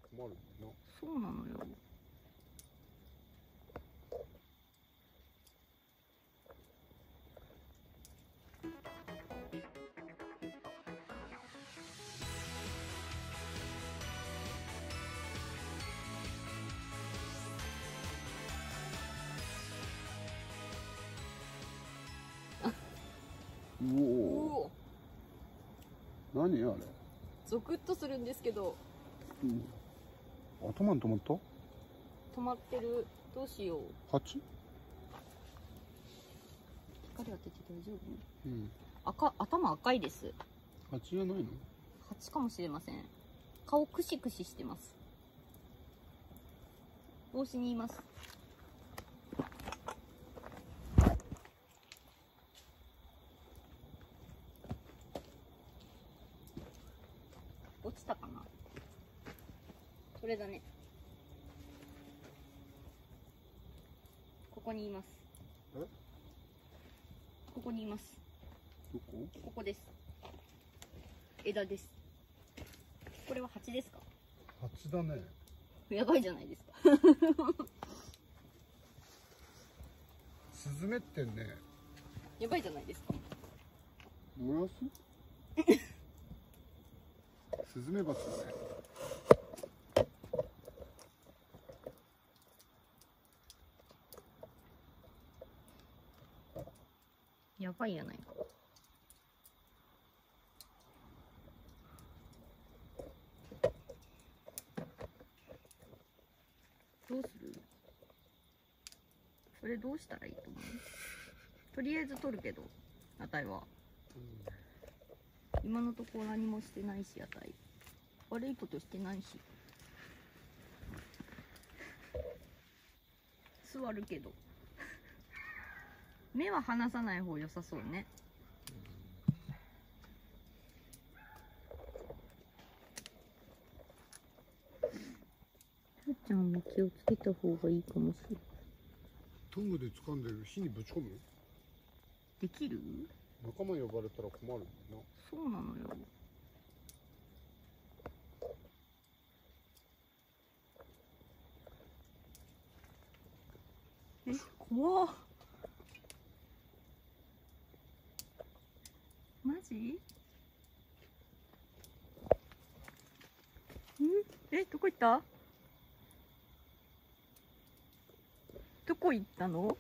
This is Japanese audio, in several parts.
困るな。そうなのよ。うおー、何あれ。ゾクッとするんですけど、頭に止まった。止まってる。どうしよう。蜂。光当てて大丈夫？頭赤いです。蜂じゃないの？蜂かもしれません。顔クシクシしてます。帽子にいます。落ちたかな。それだね。ここにいます。え？ここにいます。どこ？ここです。枝です。これは蜂ですか？蜂だね。やばいじゃないですか。スズメってね。やばいじゃないですか。燃やす？スズメバチだね。やばいやないか。どうする？それどうしたらいいと思う？とりあえず取るけど、あたいは。今のところ何もしてないし、あたい。悪いことしてないし。座るけど。目は離さない方良さそうね。ふーちゃんも気をつけた方がいいかもしれない。トングで掴んでる火にぶち込む？できる？仲間呼ばれたら困るな。そうなのよ。え、怖っ。マジ？ん？え、どこ行った？どこ行ったの？なる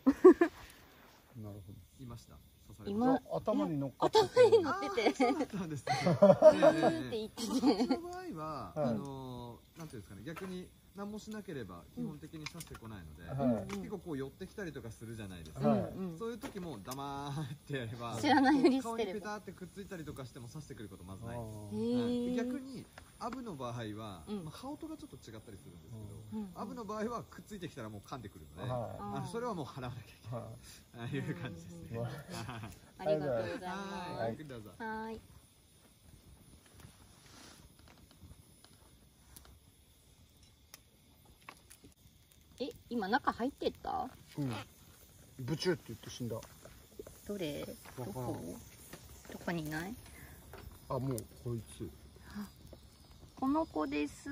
ほど。いました。刺され今頭に乗っかって頭に乗ってて。そうだったんですね。って言ってこて。っちの場合は、はいなんていうんですかね、逆に何もしなければ基本的に刺してこないので、はい結構こう寄ってきたりとかするじゃないですか。はいそういう時も黙ってやれば、知らないふり顔してれば。にペタってくっついたりとかしても刺してくることまずない。あへーー。逆にアブの場合は、うん羽音がちょっと違ったりするんですけど、うんアブの場合はくっついてきたらもう噛んでくるので、はそれはもう払わなきゃいけない。い。はああいう感じですね。うんありがとうございはまい、どうぞ。す。はーい。え、今中入ってった？い。うん。ブチュって言って死んだ。どれ？どわからんこ？どこにいない？あ、もうこいつ。この子です。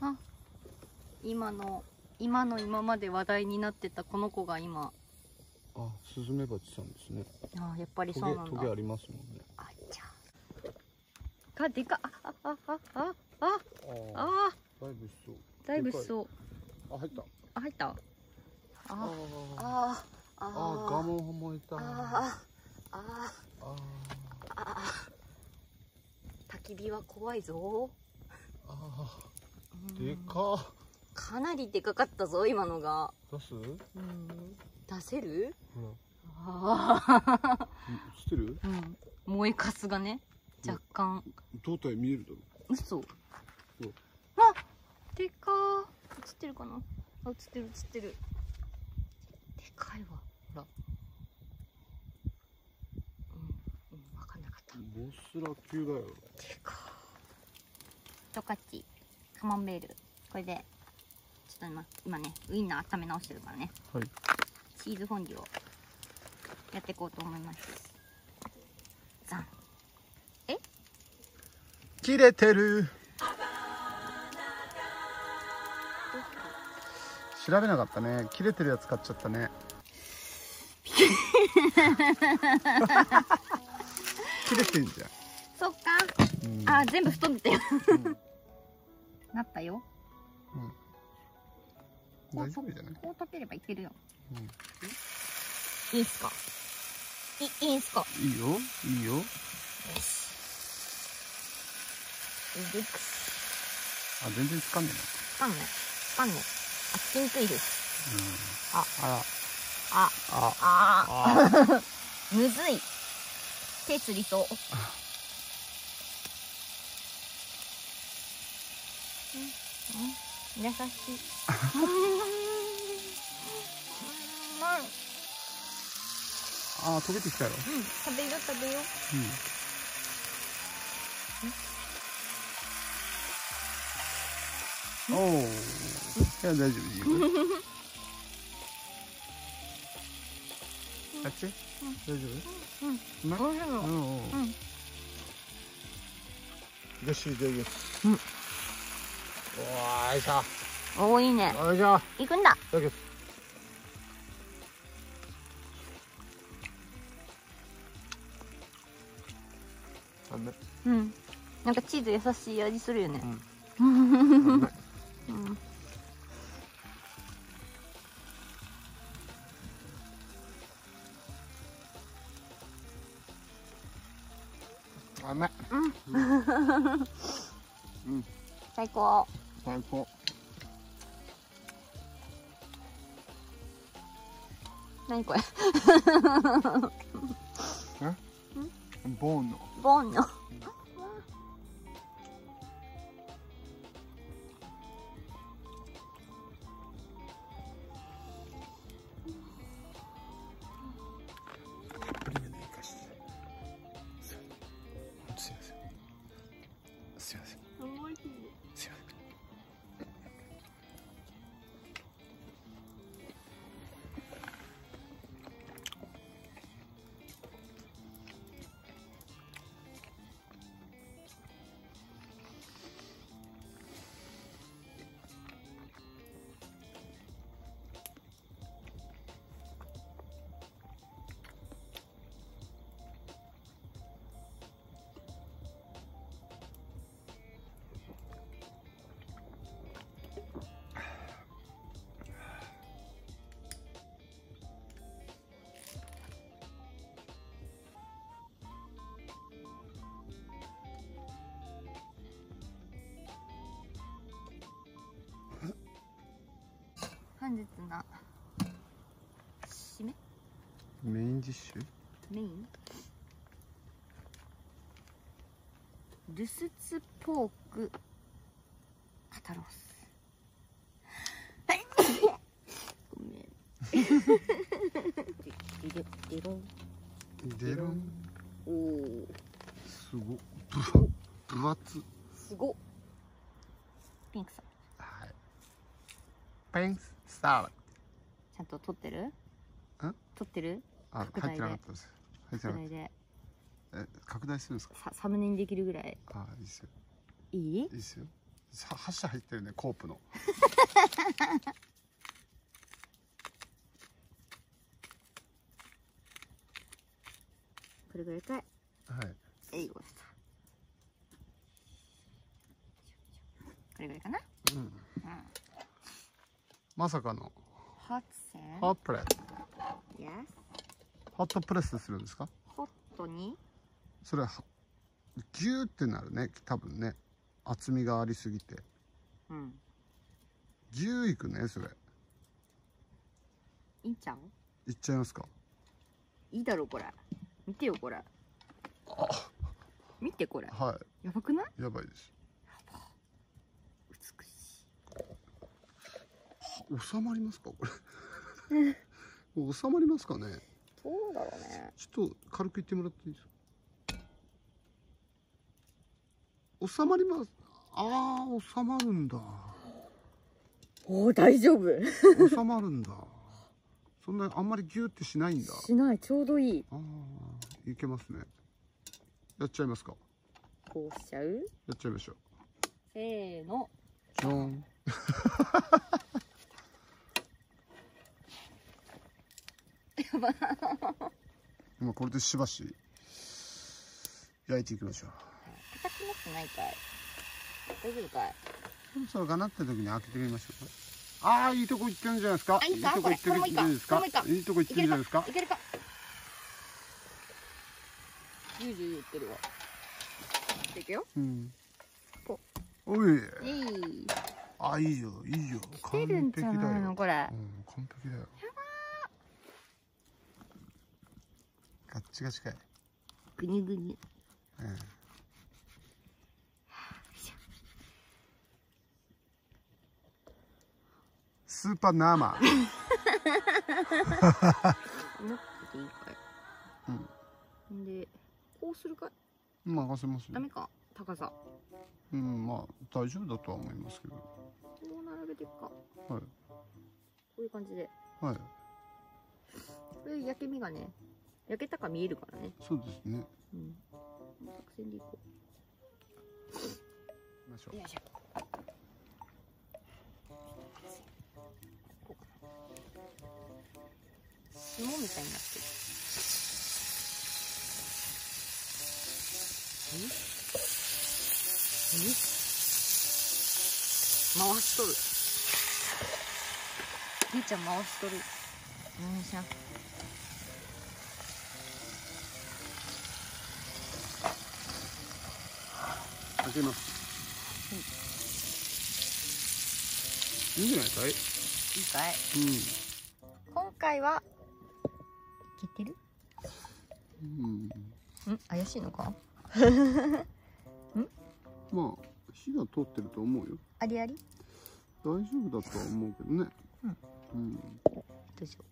あ、今まで話題になってたこの子が今。あ、スズメバチさんですね。あ、やっぱりそうなんだ。トゲありますもんね。あっちゃ。でかっ。あ、だいぶしそう。だいぶしそう。あ、入った。あ、入った。ああ、ガモン燃えた。焚き火は怖いぞ。でか。かなりでかかったぞ、今のが。出す？出せる？ほああ。ら。映ってる？燃えかすがね、若干。胴体見えるだろ。嘘。あ、でかー。映ってるかな？あ、映ってる。でかいわ。ほら。わかんなかった。ボスラ級だよ。でかー。トカチ、カマンベール。これで、ちょっと今ね、ウインナー温め直してるからね。はい。チーズフォンデュをやっていこうと思います。ザン。切れてる。調べなかったね。切れてるやつ買っちゃったね。切れてんじゃん。そっか。うんあ、全部太ってたよ。うんなったよ。大丈夫じゃない？こう立てればいけるよ。うんいいっすか。いいんすか。いいよ、いいよ。よし。ルックス。あ、全然つかんでない。つかんね。つかんね。あ、つきにくいです。あ、ああ、あ、あ、むずい。手つりそう。優しい。ああ、溶けてきたよ。食べよう食べよう。おお、いや大丈夫いいよ。あっち？大丈夫？うまい？おいしいの。よし、いただきます。おーいしょ。おー、いいね。よいしょ。行くんだ。いただきます。うん。なんかチーズ優しい味するよね。甘い。最高。最高。何これ。ボーンの。ボンの。すいません。すいません。すいません。本日の締めメインディッシュ？メインルスツポーク肩ロース。ごめん。デロン。デロン。おお。すご。分厚。すご。ピンクさん。はい。ペンスサラダ。ちゃんと撮ってる？ん？撮ってる？あ、拡大で入ってなかったです。入ってなかっ拡大でた。拡大するんですか？サムネにできるぐらい。あ、いいですよ。いい？いいですよ。箸入ってるね、コープの。これぐらいかい。はい。えい、よかった。これぐらいかな。まさかの。ホットセン。ホットプレス。Yes。ホットプレスするんですか？ホットに。それはギューってなるね、多分ね。厚みがありすぎて。うん。ギューいくね、それ。いいんちゃう？いっちゃいますか？いいだろこれ。見てよこれ。見てこれ。はやばくない？い。やばいです。美しい。収まりますかこれ？収まりますかね？どうだろうね。ちょっと軽く言ってもらっていいですか？収まります。ああ、収まるんだ。おお、大丈夫。収まるんだ。そんなあんまりギューってしないんだ。しない、ちょうどいい。ああ、いけますね。やっちゃいますか？こうしちゃう？やっちゃいましょう。せーの。じゃん。今これでしばし焼いていきましょう。硬くなってないかい？大丈夫かい？そろそろかなって時に開けてみましょうか。ああ、いいとこ行ってるんじゃないですか。いいか？とこ行ってるんじゃないですか。いいとこ行ってるんじゃないですか。いけるか？ジュージュー言ってるわ。いくよ。うん。こおい。いい。あ、いいよ、いいよ。出るんじゃないのこれ。うん、完璧だよ。ガッチガチかい。ぐにゅぐにゅ。うん。スーパーナーマー。持ってていいかい？うん。で、こうするかい？任せますね。ダメか？高さ。うん、まあ大丈夫だとは思いますけど。こう並べていくか。はい。こういう感じで。はい。これ焼け目がね、焼けたか見えるからね。そうですね。うん。作戦でいこ行きましょう。よいしょ。霜みたいになってる。回しとる。ゆうちゃん回しとる。よいしょ。開けます。いいんじゃないかい。いいかい？今回はいけてる？怪しいのか？まあ火が通ってると思うよ。ありあり？大丈夫だとは思うけどね。どうしよう。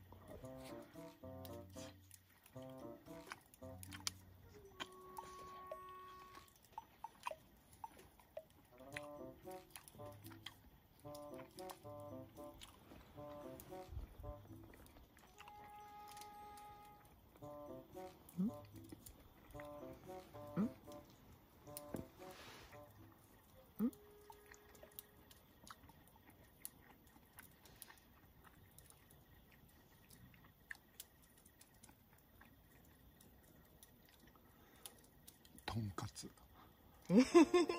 とんかつ。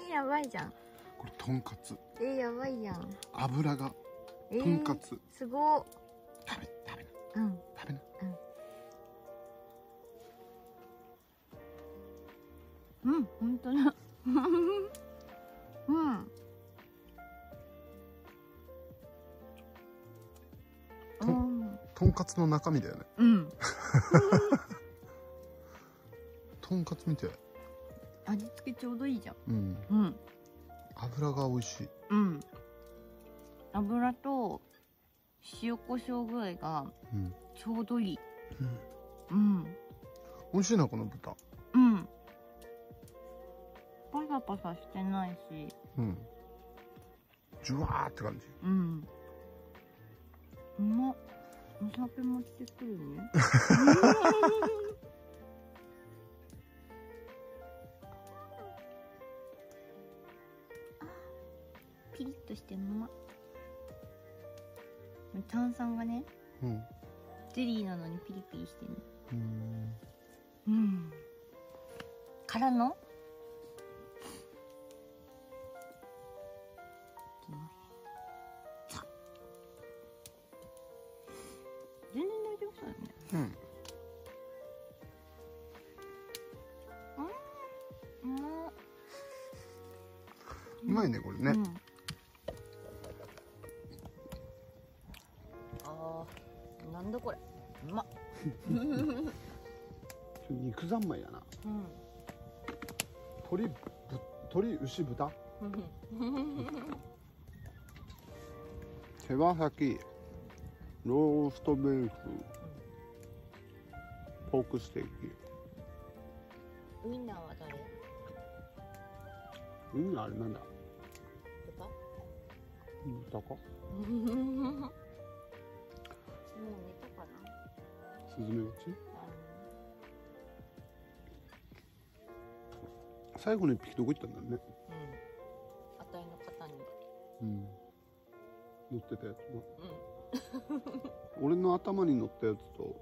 やばいじゃん。これとんかつ。やばいじゃん。油がとんかつ。すごっ。食べな。食べな。本当だ。とんかつの中身だよね。とんかつみたい。味付けちょうどいいじゃん。油が美味しい。油と塩コショウ具合がちょうどいい。美味しいなこの豚。パサパサしてないし。ジュワーって感じ。うまっ。お酒もしてくるね。ピリッとしてうまっ。炭酸がね、ゼリーなのにピリピリしてる。からのいきます。全然大丈夫そうだね。うまいねこれね。なんだこれ。うまっ。肉三昧やな。鶏、牛、豚。手羽先、ローストビーフ、ポークステーキ。ウインナーは誰？ウインナーあれなんだ。豚？豚か。もう寝たかな。スズメバチ。最後の一匹どこ行ったんだろうね。あたいの肩に。乗ってたやつな。俺の頭に乗ったやつと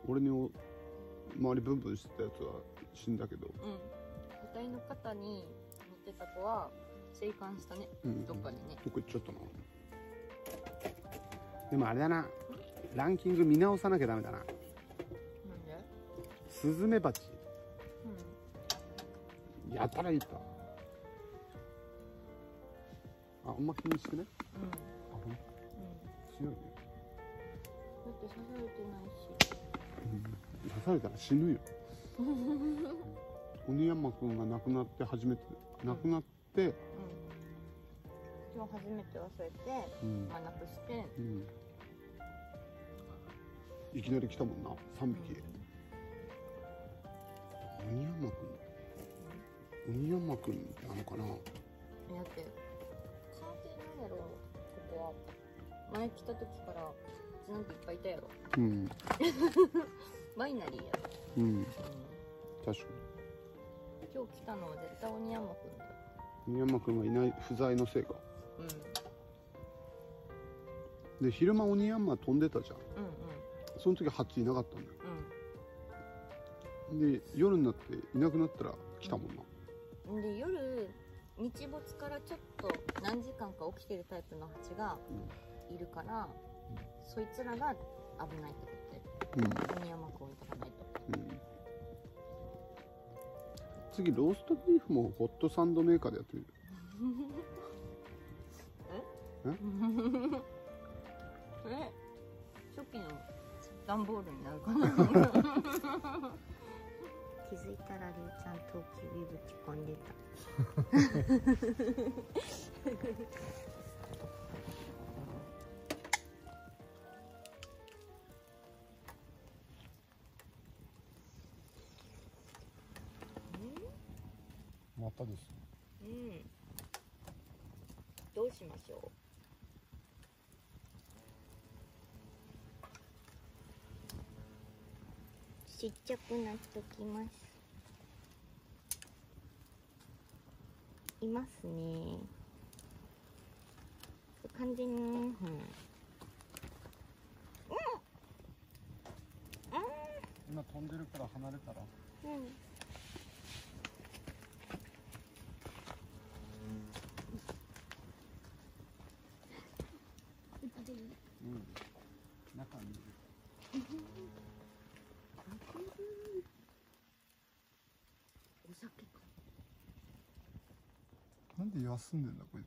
俺に周りブンブンしてたやつは死んだけど、うん。個体の肩に乗ってた子は生還したね、どっかにね。どこ行っちゃったな。でもあれだな、ランキング見直さなきゃダメだな。なんで？スズメバチうん。やたらいた。あんま気にしてね。うん。あ、ほんと強いね。だって刺されてないし。刺されたら死ぬよ。鬼山くんが亡くなって初めて、亡くなって、今日初めて忘れて、まあなくして、いきなり来たもんな、3匹。鬼山くんなのかな。だって関係ないやろ、ここは。前来た時からなんていっぱいいたやろ。バイナリーやろ。確かに。今日来たのは絶対鬼山くんだよ。鬼山くんがいない、不在のせいか。で、昼間鬼山飛んでたじゃん。その時ハチいなかったんだよ。で、夜になっていなくなったら来たもんな。で、夜日没からちょっと何時間か起きてるタイプのハチがいるから、そいつらが危ないってことで、鬼山くんを置いとかないと。次ローストビーフもホットサンドメーカーでやってみる。初期の段ボールになるかな。気づいたらりゅうちゃんときびぶち込んでた。またです。どうしましょう。ちっちゃくなっときます。いますね。完全に、今飛んでるから離れたら。中にいる。お酒か。なんで休んでんだこいつ。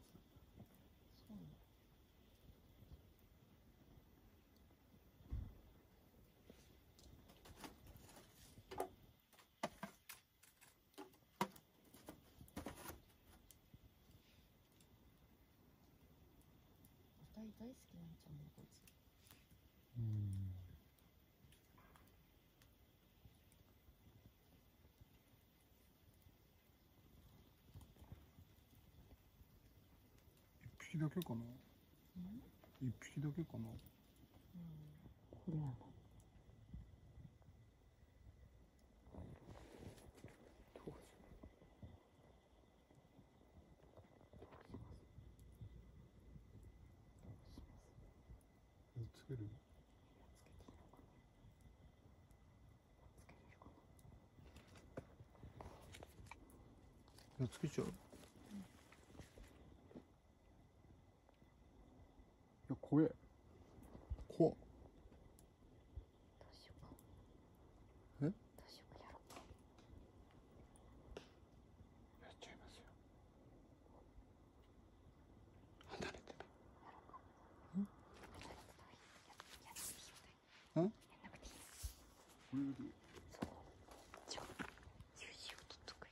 大好きなんちゃうのこいつ。一匹だけかな。一匹だけかな。ではない。つける。つけちゃう。いや、怖え。怖っ。どうしようか。え？どうしようか、やろうか。やっちゃいますよ。離れてた。これより。じゃあ、有事を取っとくよ。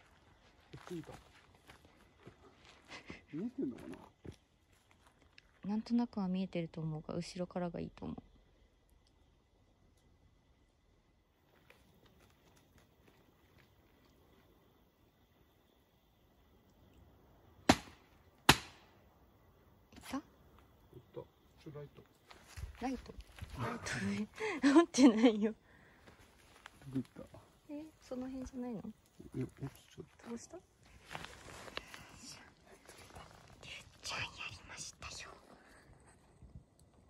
いいか。見えてんのかな。なんとなくは見えてると思うが、後ろからがいいと思う。いた？いった。ライト。ライト？ライトね。持ってないよ。どこ行った。その辺じゃないの？落ちちゃった。どうした？りゅうちゃんやりましたよ。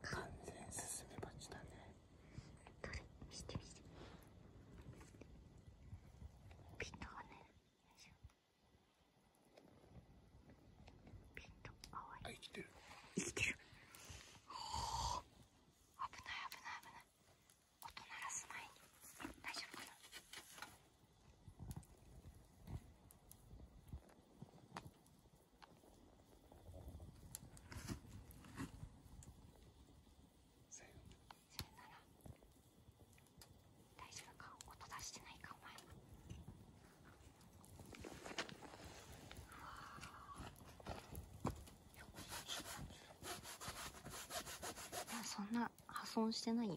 完全スズメバチだね。どれ？見して見して。損してないよ。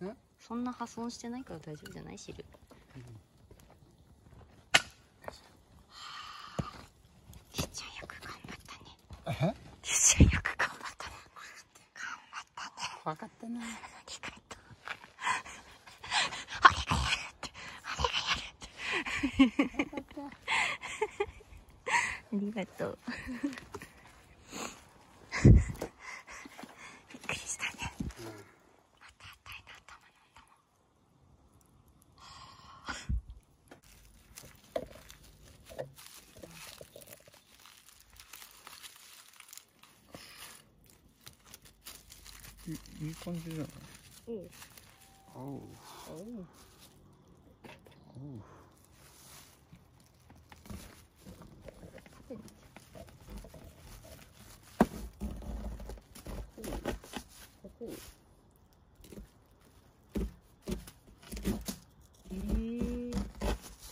え？そんな破損してないから大丈夫じゃない？汁。きっちゃんよく頑張ったね。きっちゃんよく頑張ったね。頑張ったね。分かったな。ありがとう。びっくりしたね。またあたいの頭飲んだもん。いい感じじゃない？おう。おう。おう。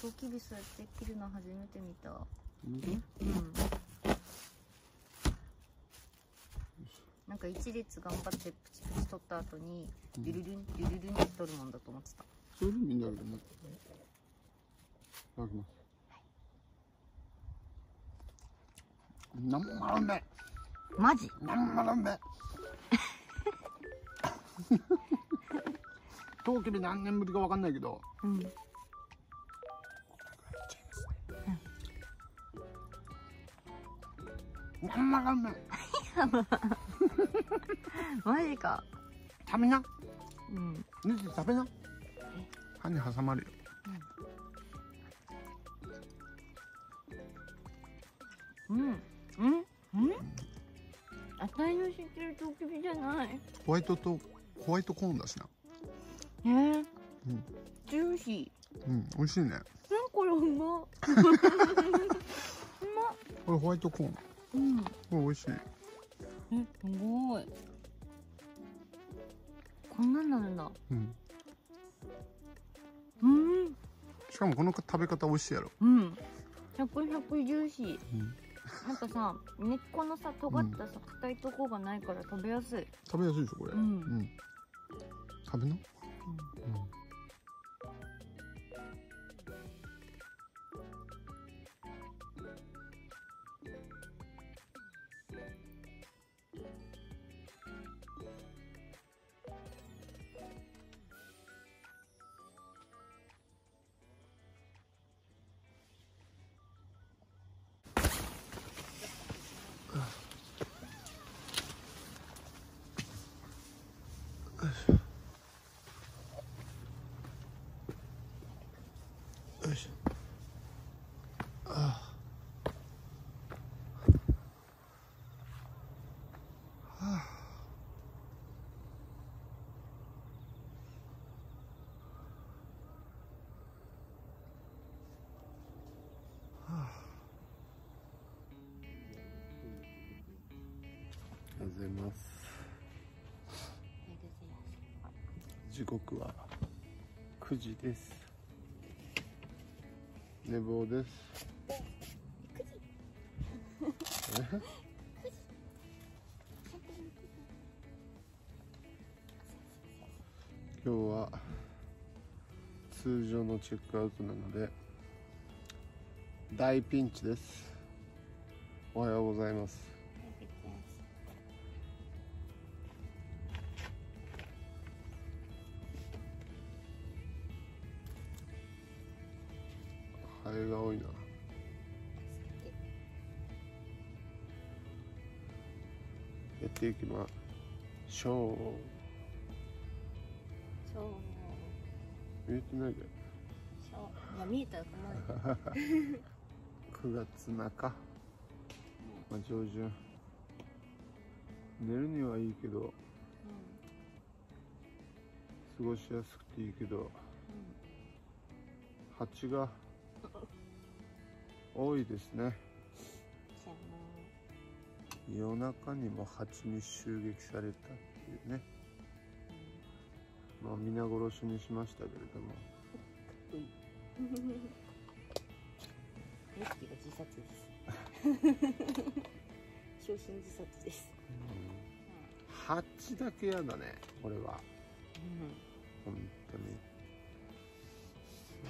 トウキビそうやって切るの初めて見た。なんか一列頑張ってプチプチ取った後にリュルルンリュルルンって取るもんだと思ってた。それでみんなでね。いただきます。なんまらうめ。マジ？なんまらうめ。トウキビ何年ぶりかわかんないけど。なんまらうめ。マジか。食べな。ねねじ食べな。歯に挟まるよ。あたいの知ってるトウキビじゃない。ホワイトコーンだしな。ジューシー。美味しいね。これうま。これホワイトコーン。これ美味しい。すごい。こんなんなるんだ。しかもこの食べ方美味しいやろ。シャクシャクジューシー。なんかさ、根っこのさ、尖ったさ、硬いとこがないから食べやすい。食べやすいでしょこれ。食べな。よいしょ。おはようございます。時刻は9時です。寝坊です。今日は通常のチェックアウトなので大ピンチです。おはようございます。ハエが多いな。やっていきましょう。見えてないで。見えたら困る。9月中、上旬。寝るにはいいけど、過ごしやすくていいけど、蜂が多いですね。夜中にも蜂に襲撃されたっていうね。皆殺しにしましたけれども。レシピが自殺です。焼身自殺です。蜂だけやだね、これは。本当に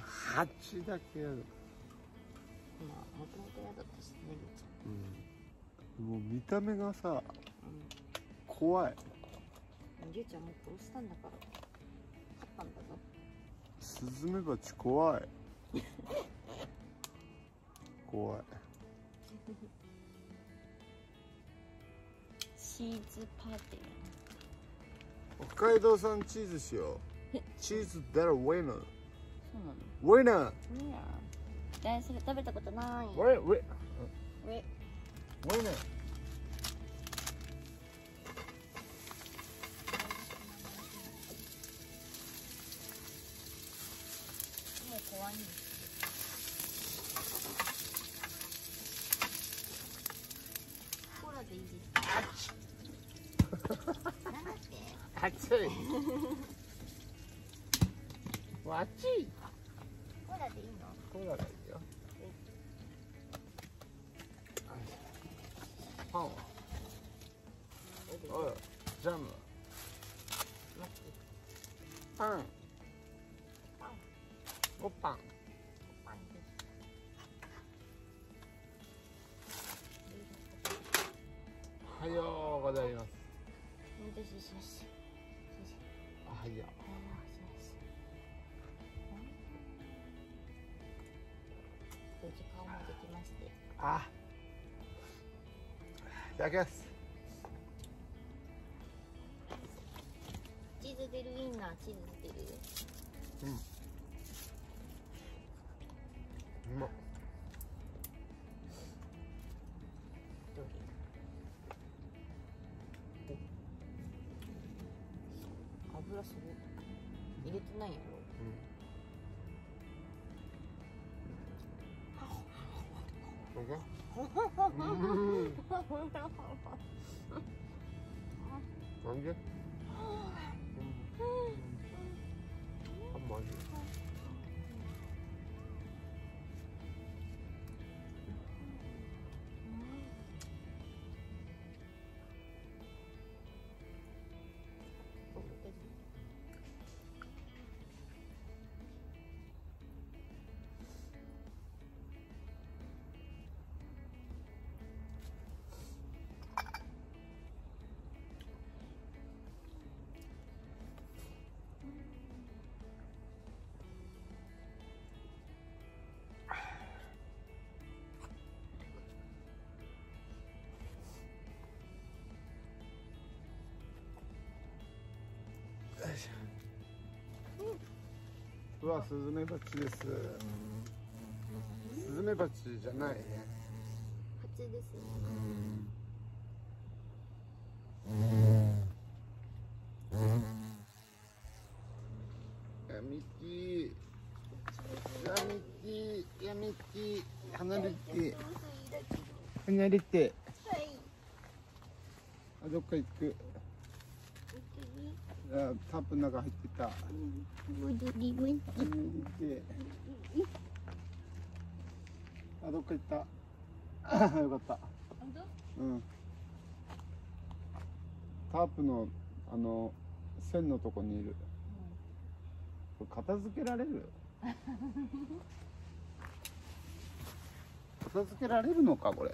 蜂だけやる。まあもともと嫌だったしね、りゅうちゃん。もう見た目がさ、怖い。りゅうちゃんも殺したんだから勝ったんだぞ。スズメバチ怖い。怖い。チーズパーティー。北海道産チーズしよう。チーズだらウェイナー。そうなの？ウェイナー。それ食べたことない。ウェイナー。もう怖いんです。コーラでいいですか？なんだって？熱い。わちい。コーラでいいの？コーラがいいよ。パンは？おい、ジャム。パン。おパン。おはようございます。おはよう。時間もできまして。あ。いただきます。チーズ出るウインナー、チーズ出る。うまっ。油すごい。入れてないやろ。なんで？マジ？うわ、スズメバチです。スズメバチじゃないね。蜂です。やみき。離れて。離れて。はい。あ、どっか行く。あ、タープの中入ってた。あ、どっか行った。よかった。うん。タープの線のとこにいる。これ片付けられる？片付けられるのかこれ。